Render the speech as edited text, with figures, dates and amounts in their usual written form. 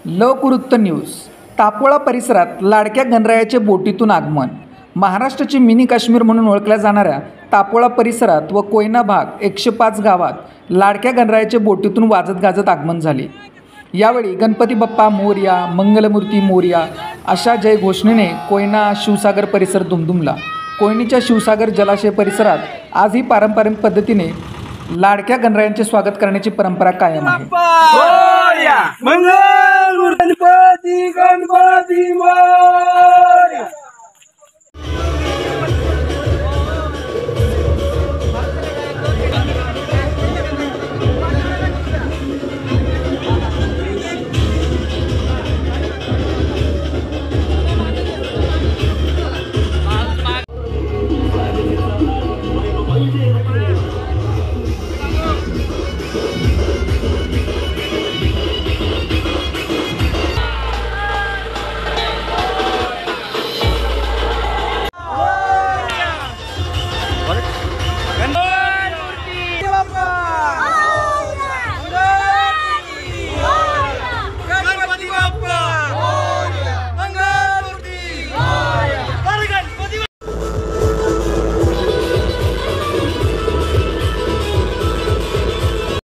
लोकवृत्त news. Tapola परिसरात लाडक्या गणरायाचे बोटीतून आगमन. महाराष्ट्राची मिनी काश्मीर म्हणून ओळखल्या जाणाऱ्या तापोळा परिसरात व कोयना भाग 105 गावात लाडक्या गणरायाचे बोटीतून वाजत गाजत आगमन झाले. यावेळी गणपती बाप्पा मोरया, मंगलमूर्ती मोरया अशा जयघोषणेने कोयना शिवसागर परिसर दुमदुमला. कोयनेच्या शिवसागर जलाशय परिसरात आजही पारंपरिक पद्धतीने लाडक्या गणरायांचे स्वागत करण्याची परंपरा कायम आहे. गणपती गणपती